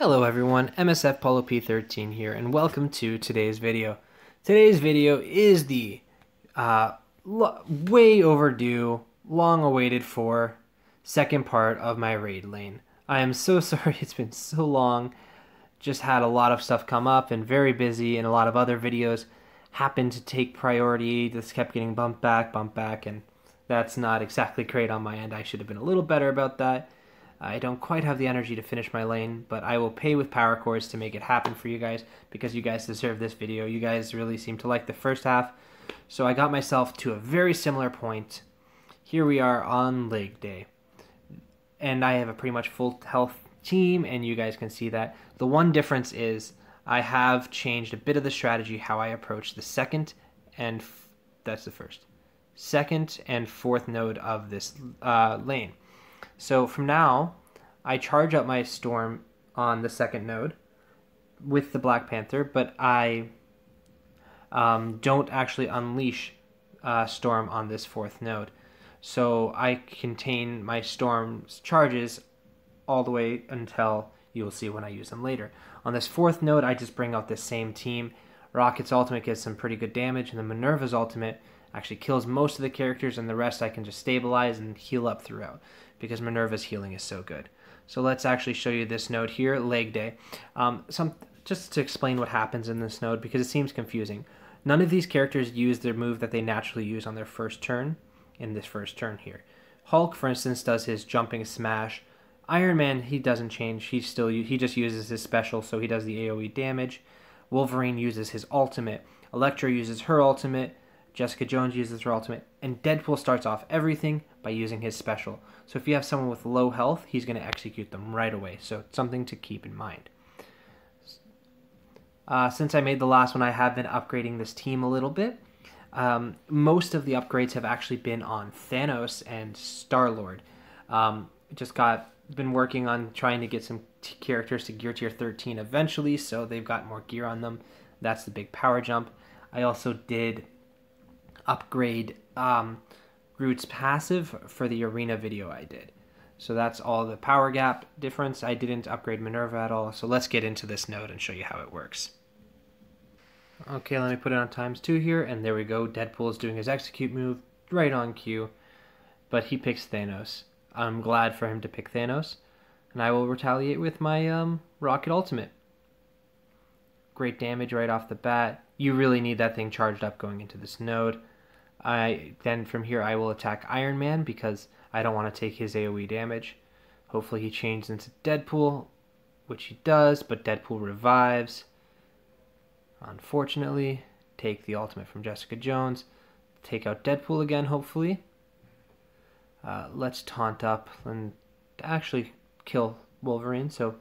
Hello everyone, MSF Polo P13 here, and welcome to today's video. Today's video is the way overdue, long awaited for second part of my raid lane. I am so sorry it's been so long. Just had a lot of stuff come up and very busy, and a lot of other videos happened to take priority. This kept getting bumped back, and that's not exactly great on my end. I should have been a little better about that. I don't quite have the energy to finish my lane, but I will pay with power cores to make it happen for you guys because you guys deserve this video. You guys really seem to like the first half, so I got myself to a very similar point. Here we are on leg day, and I have a pretty much full health team, and you guys can see that. The one difference is I have changed a bit of the strategy how I approach the second and fourth node of this lane. So from now, I charge up my Storm on the second node with the Black Panther, but I don't actually unleash Storm on this fourth node. So I contain my Storm's charges all the way until you'll see when I use them later. On this fourth node, I just bring out the same team. Rocket's ultimate gets some pretty good damage, and then Minerva's ultimate actually kills most of the characters, and the rest I can just stabilize and heal up throughout, because Minerva's healing is so good. So let's actually show you this node here, leg day. Just to explain what happens in this node, because it seems confusing. None of these characters use their move that they naturally use on their first turn in this first turn here. Hulk, for instance, does his jumping smash. Iron Man, he doesn't change. He just uses his special, so he does the AoE damage. Wolverine uses his ultimate. Elektra uses her ultimate. Jessica Jones uses her ultimate, and Deadpool starts off everything by using his special. So if you have someone with low health, he's going to execute them right away. So it's something to keep in mind. Since I made the last one, I have been upgrading this team a little bit. Most of the upgrades have actually been on Thanos and Star-Lord. Been working on trying to get some characters to gear tier 13 eventually, so they've got more gear on them. That's the big power jump. I also did upgrade Groot's passive for the arena video I did. So that's all the power gap difference. I didn't upgrade Minerva at all. So let's get into this node and show you how it works. Okay, let me put it on ×2 here, and there we go. Deadpool is doing his execute move right on cue, but he picks Thanos. I'm glad for him to pick Thanos, and I will retaliate with my Rocket ultimate. Great damage right off the bat. You really need that thing charged up going into this node. Then from here I will attack Iron Man because I don't want to take his AoE damage. Hopefully he changes into Deadpool, which he does, but Deadpool revives. Unfortunately, take the ultimate from Jessica Jones. Take out Deadpool again, hopefully. Let's taunt up and actually kill Wolverine. So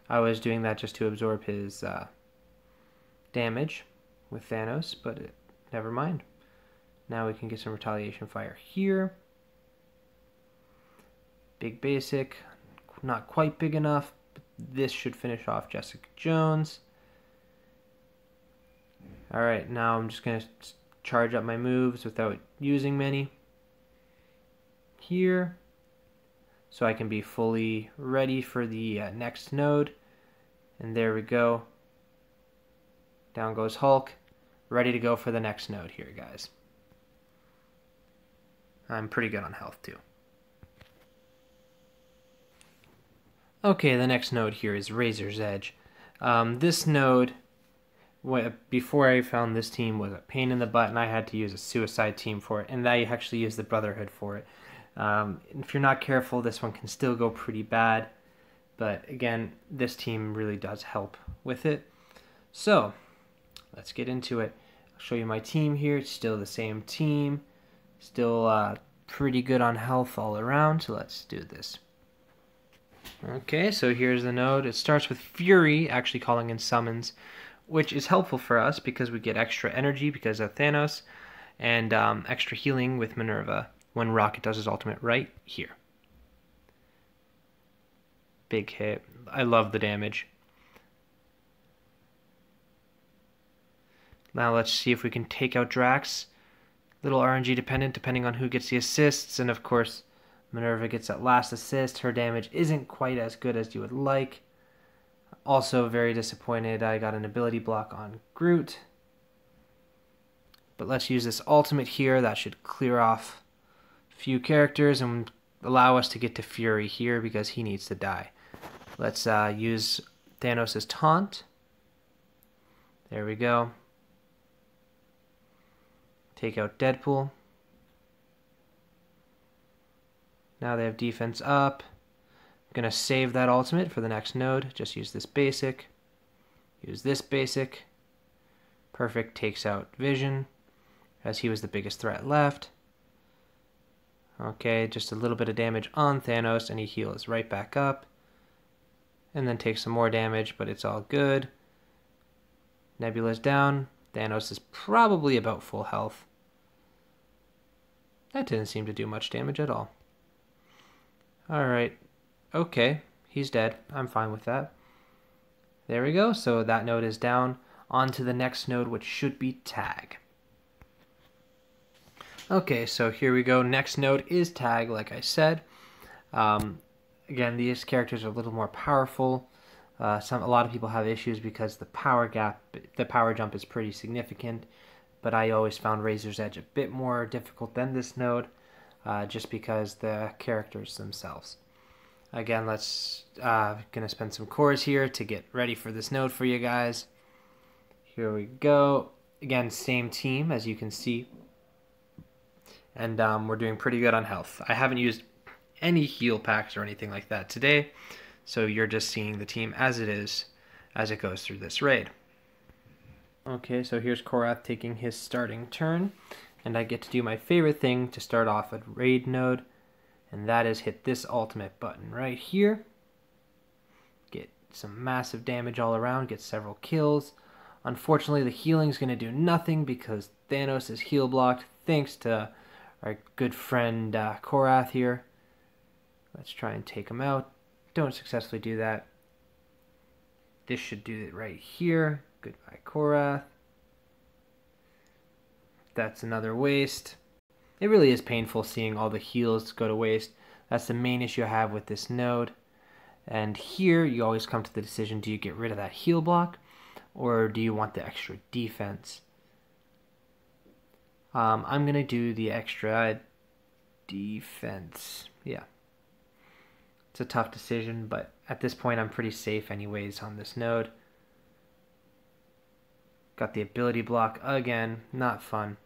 I was doing that just to absorb his damage with Thanos, but never mind. Now we can get some retaliation fire here. Big basic, not quite big enough, but this should finish off Jessica Jones. Alright, now I'm just going to charge up my moves without using many here, so I can be fully ready for the next node. And there we go. Down goes Hulk, ready to go for the next node here, guys. I'm pretty good on health too. Okay, the next node here is Razor's Edge. This node, before I found this team, was a pain in the butt, and I had to use a suicide team for it, and I actually used the Brotherhood for it. If you're not careful, this one can still go pretty bad, but again, this team really does help with it. So, let's get into it. I'll show you my team here. It's still the same team. Still pretty good on health all around, so let's do this. Okay, so here's the node. It starts with Fury actually calling in summons, which is helpful for us because we get extra energy because of Thanos, and extra healing with Minerva when Rocket does his ultimate right here. Big hit. I love the damage. Now let's see if we can take out Drax. Little RNG dependent, depending on who gets the assists, and of course Minerva gets that last assist. Her damage isn't quite as good as you would like, Also very disappointed I got an ability block on Groot. But let's use this ultimate here. That should clear off a few characters and allow us to get to Fury here because he needs to die. Let's use Thanos' taunt. There we go. Take out Deadpool. Now they have defense up. I'm going to save that ultimate for the next node. Just use this basic. Use this basic. Perfect, takes out Vision, as he was the biggest threat left. Okay, just a little bit of damage on Thanos, and he heals right back up. And then takes some more damage, but it's all good. Nebula's down. Thanos is probably about full health. That didn't seem to do much damage at all. Alright. Okay, he's dead. I'm fine with that. There we go. So that node is down. On to the next node, which should be Tag. Okay, so here we go. Next node is Tag, like I said. Again, these characters are a little more powerful. A lot of people have issues because the power jump is pretty significant. But I always found Razor's Edge a bit more difficult than this node, just because the characters themselves. Again, let's gonna spend some cores here to get ready for this node for you guys. Here we go. Again, same team as you can see, and we're doing pretty good on health. I haven't used any heal packs or anything like that today, so you're just seeing the team as it is as it goes through this raid. Okay, so here's Korath taking his starting turn, and I get to do my favorite thing to start off a raid node, and that is hit this ultimate button right here. Get some massive damage all around, get several kills. Unfortunately, the healing's going to do nothing because Thanos is heal blocked thanks to our good friend Korath here. Let's try and take him out. Don't successfully do that. This should do it right here. Goodbye, Korath. That's another waste. It really is painful seeing all the heals go to waste. That's the main issue I have with this node. And here, you always come to the decision, do you get rid of that heal block, or do you want the extra defense? I'm going to do the extra defense. Yeah. It's a tough decision, but at this point, I'm pretty safe anyways on this node. Got the ability block again, not fun.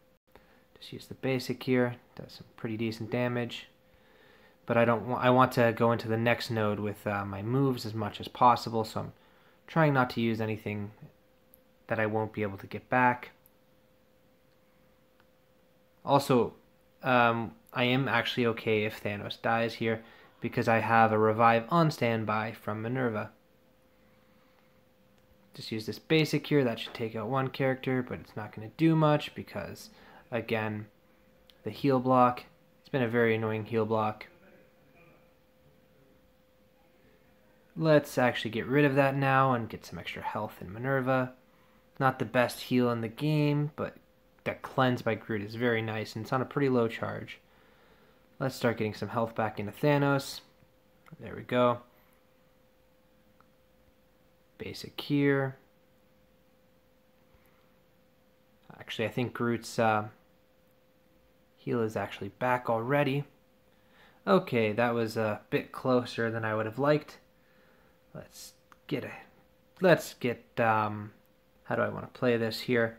Just use the basic here, does some pretty decent damage. But I want to go into the next node with my moves as much as possible, so I'm trying not to use anything that I won't be able to get back. Also, I am actually okay if Thanos dies here, because I have a revive on standby from Minerva. Just use this basic here. That should take out one character, but it's not going to do much because, again, the heal block. It's been a very annoying heal block. Let's actually get rid of that now and get some extra health in Minerva. Not the best heal in the game, but that cleanse by Groot is very nice, and it's on a pretty low charge. Let's start getting some health back into Thanos. There we go. Basic here. Actually, I think Groot's heal is actually back already. Okay, that was a bit closer than I would have liked. Let's get how do I want to play this here?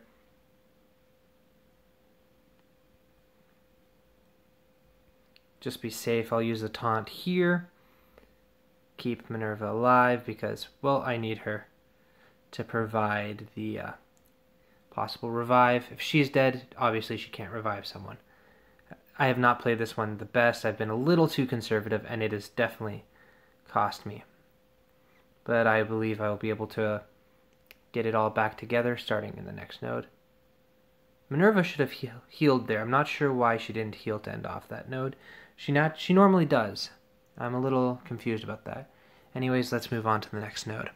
Just be safe. I'll use the taunt here. Keep Minerva alive because, well, I need her to provide the possible revive. If she's dead, obviously she can't revive someone. I have not played this one the best. I've been a little too conservative, and it has definitely cost me. But I believe I will be able to get it all back together starting in the next node. Minerva should have healed there. I'm not sure why she didn't heal to end off that node. She normally does. I'm a little confused about that. Anyways, let's move on to the next node.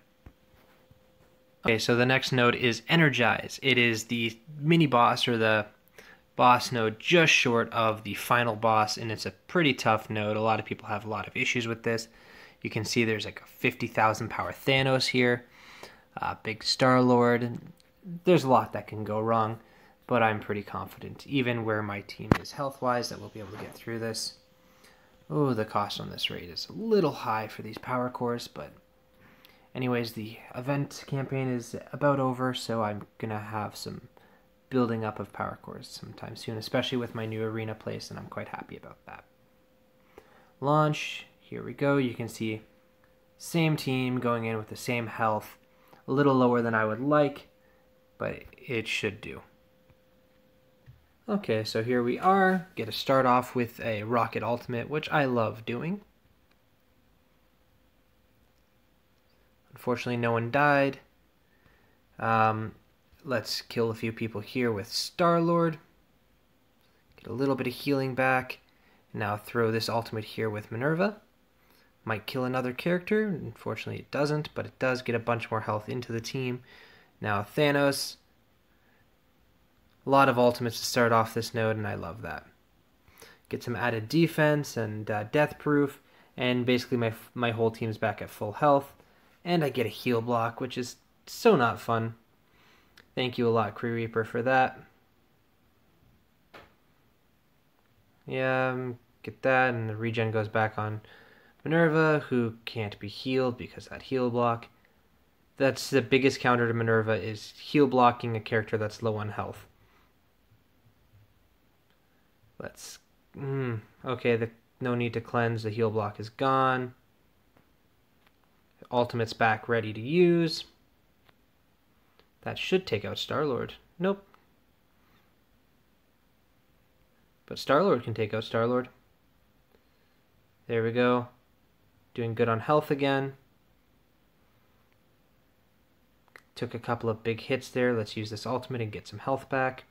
Okay, so the next node is Energized. It is the mini boss, or the boss node just short of the final boss, and it's a pretty tough node. A lot of people have a lot of issues with this. You can see there's like a 50,000 power Thanos here, big Star-Lord. There's a lot that can go wrong, but I'm pretty confident, even where my team is health-wise, that we'll be able to get through this. Oh, the cost on this raid is a little high for these power cores, but anyways, the event campaign is about over, so I'm going to have some building up of power cores sometime soon, especially with my new arena place, and I'm quite happy about that. Launch, here we go. You can see same team going in with the same health, a little lower than I would like, but it should do. Okay, so here we are. Get to start off with a rocket ultimate, which I love doing. Unfortunately, no one died. Let's kill a few people here with Star-Lord. Get a little bit of healing back. Now throw this ultimate here with Minerva. Might kill another character. Unfortunately, it doesn't, but it does get a bunch more health into the team. Now Thanos. A lot of ultimates to start off this node, and I love that. Get some added defense and death proof, and basically my whole team's back at full health. And I get a heal block, which is so not fun. Thank you a lot, Kree Reaper, for that. Yeah, get that, and the regen goes back on Minerva, who can't be healed because of that heal block. That's the biggest counter to Minerva, is heal blocking a character that's low on health. Let's... okay, no need to cleanse. The heal block is gone. Ultimate's back ready to use. That should take out Star-Lord. Nope. But Star-Lord can take out Star-Lord. There we go. Doing good on health again. Took a couple of big hits there. Let's use this ultimate and get some health back.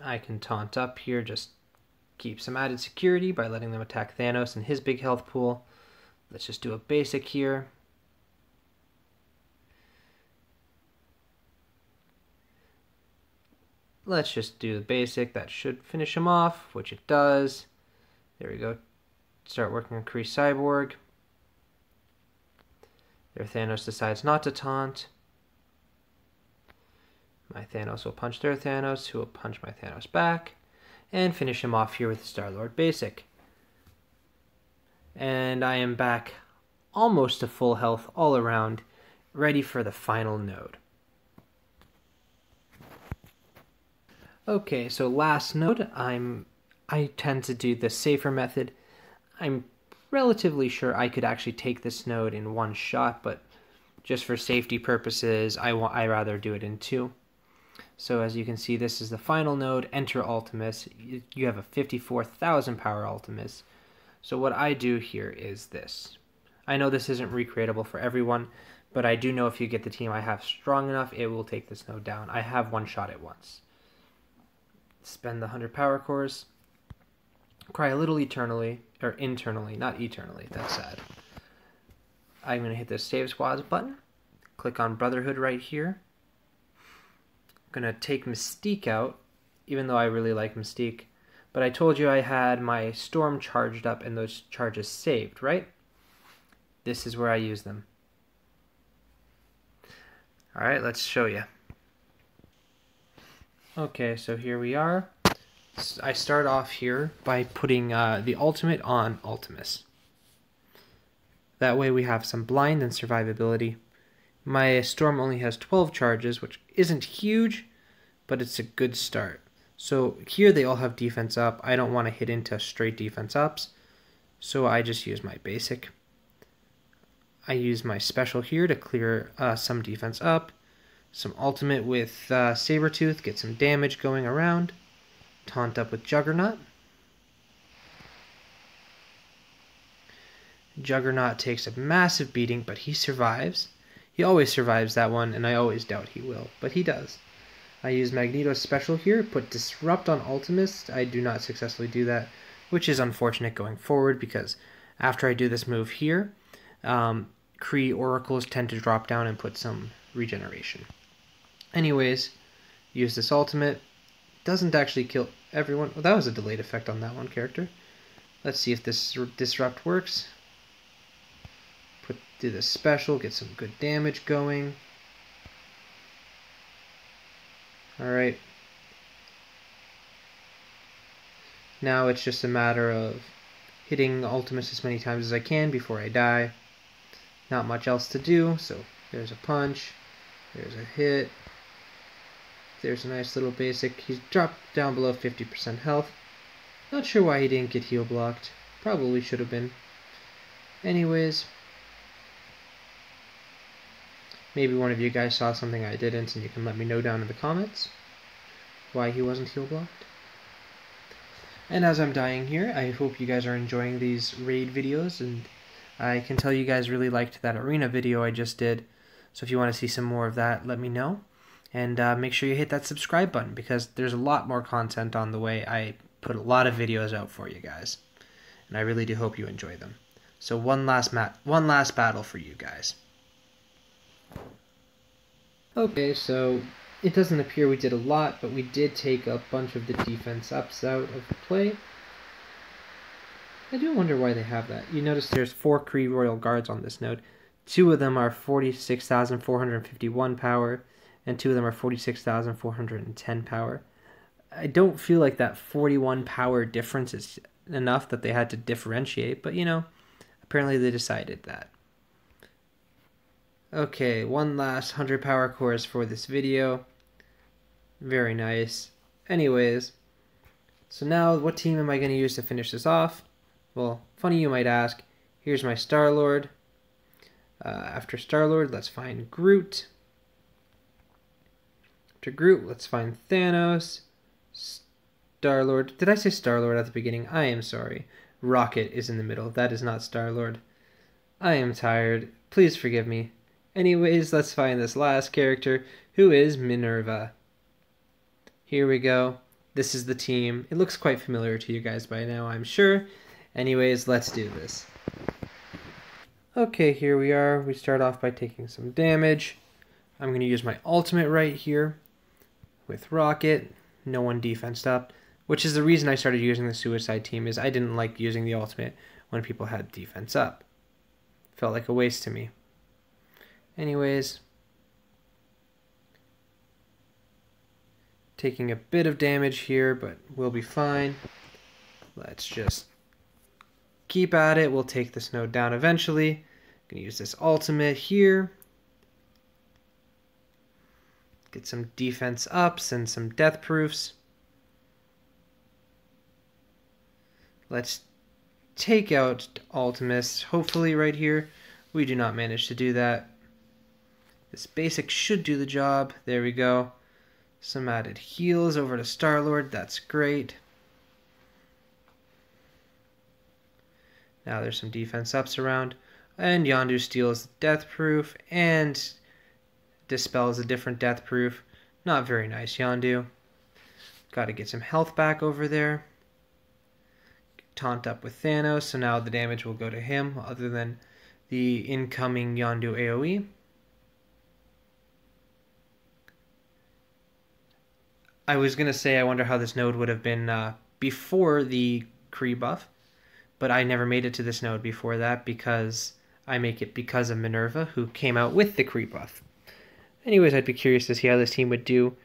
I can taunt up here, just keep some added security by letting them attack Thanos and his big health pool. Let's just do a basic here. Let's just do the basic. That should finish him off, which it does. There we go. Start working on Kree Cyborg. Their Thanos decides not to taunt. My Thanos will punch their Thanos, who will punch my Thanos back, and finish him off here with the Star-Lord basic. And I am back almost to full health all around, ready for the final node. Okay, so last node, I tend to do the safer method. I'm relatively sure I could actually take this node in one shot, but just for safety purposes, I rather do it in two. So as you can see, this is the final node, enter Ultimus. You have a 54,000 power Ultimus. So what I do here is this. I know this isn't recreatable for everyone, but I do know if you get the team I have strong enough, it will take this node down. I have one shot at once. Spend the 100 power cores. Cry a little internally, not eternally, that's sad. I'm going to hit the Save Squads button. Click on Brotherhood right here. I'm going to take Mystique out, even though I really like Mystique. But I told you I had my Storm charged up and those charges saved, right? This is where I use them. Alright, let's show you. Okay, so here we are. I start off here by putting the ultimate on Ultimus. That way we have some blind and survivability. My Storm only has 12 charges, which isn't huge, but it's a good start. So here they all have defense up. I don't want to hit into straight defense ups, so I just use my basic. I use my special here to clear some defense up. Some ultimate with Sabretooth, get some damage going around. Taunt up with Juggernaut. Juggernaut takes a massive beating, but he survives. He always survives that one, and I always doubt he will, but he does. I use Magneto's special here, put Disrupt on Ultimus. I do not successfully do that, which is unfortunate going forward, because after I do this move here, Kree Oracles tend to drop down and put some regeneration. Anyways, use this ultimate, doesn't actually kill everyone. Well, that was a delayed effect on that one character. Let's see if this disrupt works. Do the special, get some good damage going. Alright. Now it's just a matter of hitting Ultimus as many times as I can before I die. Not much else to do, so there's a punch, there's a hit, there's a nice little basic. He's dropped down below 50% health. Not sure why he didn't get heal blocked. Probably should have been. Anyways, maybe one of you guys saw something I didn't, and you can let me know down in the comments why he wasn't heal blocked. And as I'm dying here, I hope you guys are enjoying these raid videos, and I can tell you guys really liked that arena video I just did. So if you want to see some more of that, let me know. And make sure you hit that subscribe button, because there's a lot more content on the way. I put a lot of videos out for you guys, and I really do hope you enjoy them. So one last battle for you guys. Okay, so it doesn't appear we did a lot, but we did take a bunch of the defense ups out of play. I do wonder why they have that. You notice there's 4 Kree Royal Guards on this node. 2 of them are 46,451 power, and 2 of them are 46,410 power. I don't feel like that 41 power difference is enough that they had to differentiate, but you know, apparently they decided that. Okay, one last 100 power cores for this video. Very nice. Anyways, so now what team am I going to use to finish this off? Well, funny you might ask. Here's my Star-Lord. After Star-Lord, let's find Groot. After Groot, let's find Thanos. Star-Lord. Did I say Star-Lord at the beginning? I am sorry. Rocket is in the middle. That is not Star-Lord. I am tired. Please forgive me. Anyways, let's find this last character, who is Minerva. Here we go. This is the team. It looks quite familiar to you guys by now, I'm sure. Anyways, let's do this. Okay, here we are. We start off by taking some damage. I'm going to use my ultimate right here with Rocket. No one defensed up, which is the reason I started using the suicide team, is I didn't like using the ultimate when people had defense up. Felt like a waste to me. Anyways, taking a bit of damage here, but we'll be fine. Let's just keep at it. We'll take this node down eventually. I'm going to use this ultimate here. Get some defense ups and some death proofs. Let's take out Ultimus, hopefully right here. We do not manage to do that. This basic should do the job. There we go. Some added heals over to Star-Lord. That's great. Now there's some defense ups around. And Yondu steals the death proof and dispels a different death proof. Not very nice, Yondu. Got to get some health back over there. Taunt up with Thanos, so now the damage will go to him, other than the incoming Yondu AoE. I was going to say I wonder how this node would have been before the Kree buff, but I never made it to this node before that because I make it because of Minerva, who came out with the Kree buff. Anyways, I'd be curious to see how this team would do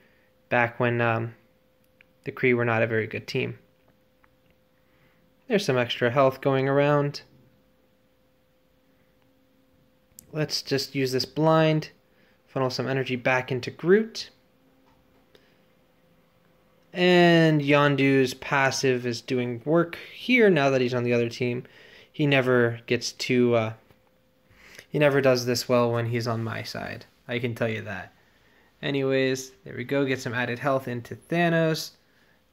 back when the Kree were not a very good team. There's some extra health going around. Let's just use this blind, funnel some energy back into Groot. And Yondu's passive is doing work here now that he's on the other team. He never gets to, he never does this well when he's on my side. I can tell you that. Anyways, there we go. Get some added health into Thanos.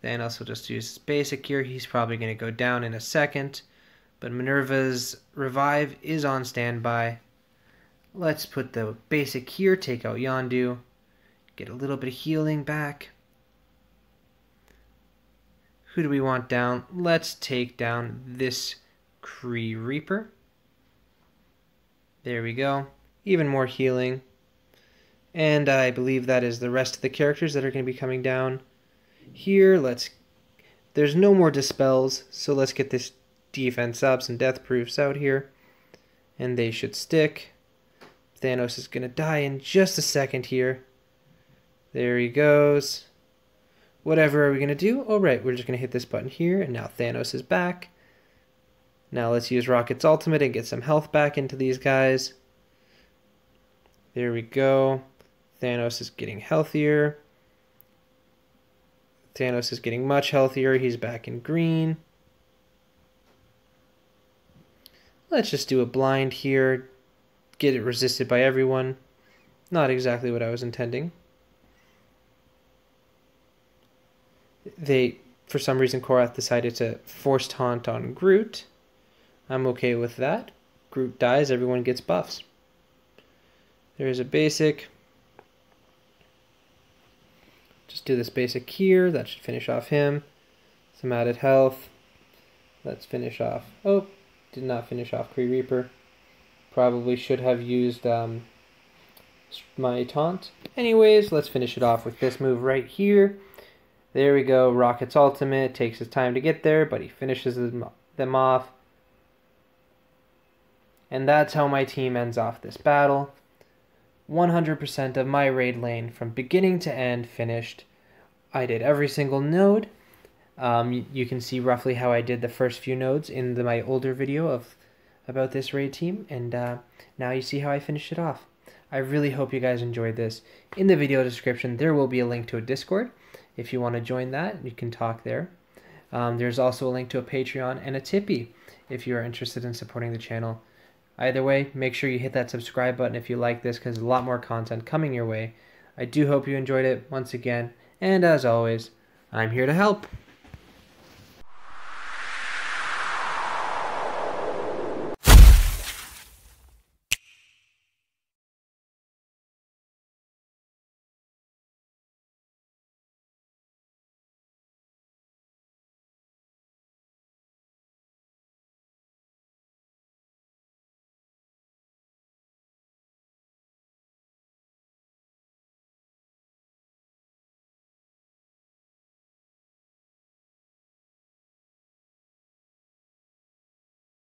Thanos will just use his basic here. He's probably going to go down in a second. But Minerva's revive is on standby. Let's put the basic here. Take out Yondu. Get a little bit of healing back. Who do we want down? Let's take down this Kree Reaper. There we go. Even more healing. And I believe that is the rest of the characters that are going to be coming down. Here, there's no more dispels, so let's get this defense up, some death proofs out here, and they should stick. Thanos is going to die in just a second here. There he goes. Whatever are we going to do? Oh, right, we're just going to hit this button here, and now Thanos is back. Now let's use Rocket's ultimate and get some health back into these guys. There we go. Thanos is getting healthier. Thanos is getting much healthier. He's back in green. Let's just do a blind here. Get it resisted by everyone. Not exactly what I was intending. For some reason, Korath decided to force taunt on Groot. I'm okay with that. Groot dies, everyone gets buffs. There's a basic. Just do this basic here. That should finish off him. Some added health. Let's finish off. Oh, did not finish off Kree Reaper. Probably should have used my taunt. Anyways, let's finish it off with this move right here. There we go. Rocket's ultimate. Takes his time to get there, but he finishes them off. And that's how my team ends off this battle. 100% of my raid lane from beginning to end finished. I did every single node. You can see roughly how I did the first few nodes in my older video about this raid team. And now you see how I finished it off. I really hope you guys enjoyed this. In the video description, there will be a link to a Discord. If you want to join that, you can talk there. There's also a link to a Patreon and a Tippy if you are interested in supporting the channel. Either way, make sure you hit that subscribe button if you like this, because there's a lot more content coming your way. I do hope you enjoyed it once again, and as always, I'm here to help.